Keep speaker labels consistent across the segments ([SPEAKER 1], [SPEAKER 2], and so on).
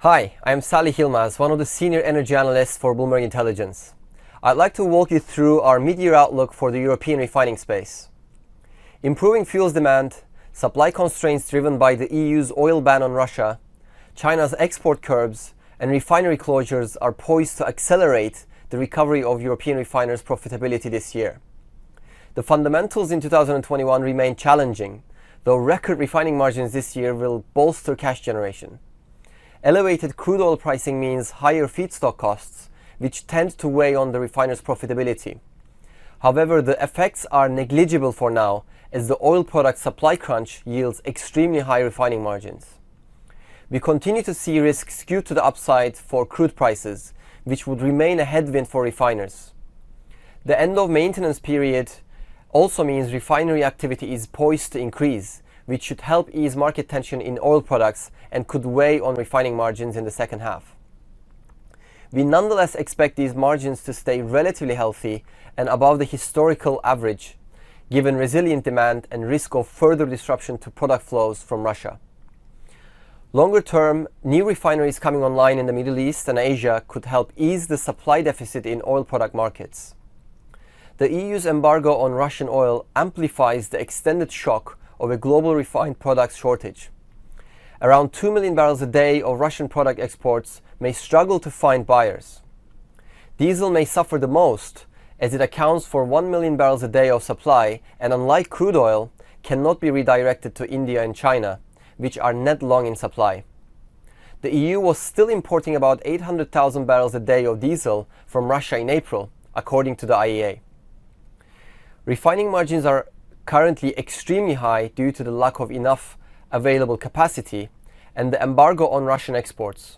[SPEAKER 1] Hi, I am Salih Yilmaz, one of the senior energy analysts for Bloomberg Intelligence. I'd like to walk you through our mid-year outlook for the European refining space. Improving fuels demand, supply constraints driven by the EU's oil ban on Russia, China's export curbs, and refinery closures are poised to accelerate the recovery of European refiners' profitability this year. The fundamentals in 2021 remain challenging, though record refining margins this year will bolster cash generation. Elevated crude oil pricing means higher feedstock costs, which tend to weigh on the refiners' profitability. However, the effects are negligible for now, as the oil product supply crunch yields extremely high refining margins. We continue to see risks skewed to the upside for crude prices, which would remain a headwind for refiners. The end of maintenance period also means refinery activity is poised to increase, which should help ease market tension in oil products and could weigh on refining margins in the second half. We nonetheless expect these margins to stay relatively healthy and above the historical average, given resilient demand and risk of further disruption to product flows from Russia. Longer term, new refineries coming online in the Middle East and Asia could help ease the supply deficit in oil product markets. The EU's embargo on Russian oil amplifies the extended shock of a global refined products shortage. Around 2 million barrels a day of Russian product exports may struggle to find buyers. Diesel may suffer the most, as it accounts for 1 million barrels a day of supply and, unlike crude oil, cannot be redirected to India and China, which are net long in supply. The EU was still importing about 800,000 barrels a day of diesel from Russia in April, according to the IEA. Refining margins are currently extremely high due to the lack of enough available capacity and the embargo on Russian exports.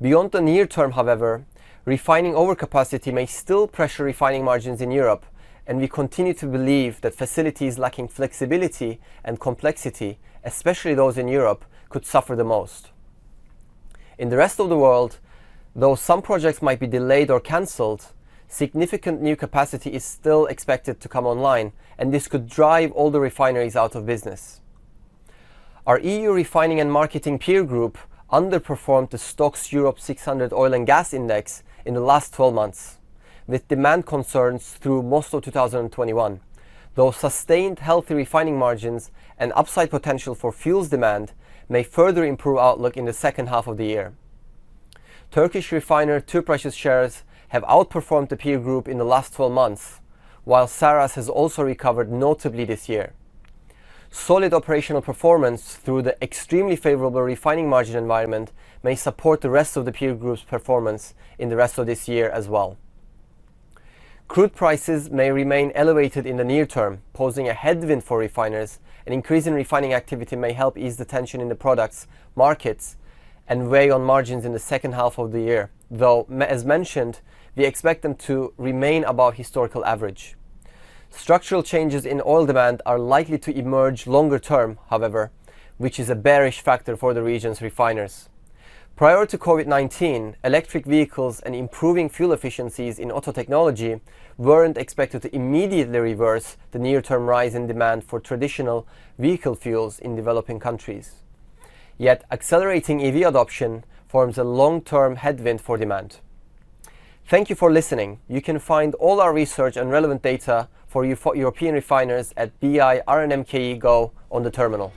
[SPEAKER 1] Beyond the near term, however, refining overcapacity may still pressure refining margins in Europe, and we continue to believe that facilities lacking flexibility and complexity, especially those in Europe, could suffer the most. In the rest of the world, though some projects might be delayed or cancelled, significant new capacity is still expected to come online, and this could drive older refineries out of business. Our EU refining and marketing peer group underperformed the Stoxx Europe 600 oil and gas index in the last 12 months, with demand concerns through most of 2021, though sustained healthy refining margins and upside potential for fuels demand may further improve outlook in the second half of the year. Turkish refiner Tüpraş's shares have outperformed the peer group in the last 12 months, while Saras has also recovered notably this year. Solid operational performance through the extremely favorable refining margin environment may support the rest of the peer group's performance in the rest of this year as well. Crude prices may remain elevated in the near term, posing a headwind for refiners. An increase in refining activity may help ease the tension in the products markets and weigh on margins in the second half of the year, though, as mentioned, we expect them to remain above historical average. Structural changes in oil demand are likely to emerge longer term, however, which is a bearish factor for the region's refiners. Prior to COVID-19, electric vehicles and improving fuel efficiencies in auto technology weren't expected to immediately reverse the near-term rise in demand for traditional vehicle fuels in developing countries. Yet, accelerating EV adoption forms a long-term headwind for demand. Thank you for listening. You can find all our research and relevant data for European refiners at BI RNMKE Go on the terminal.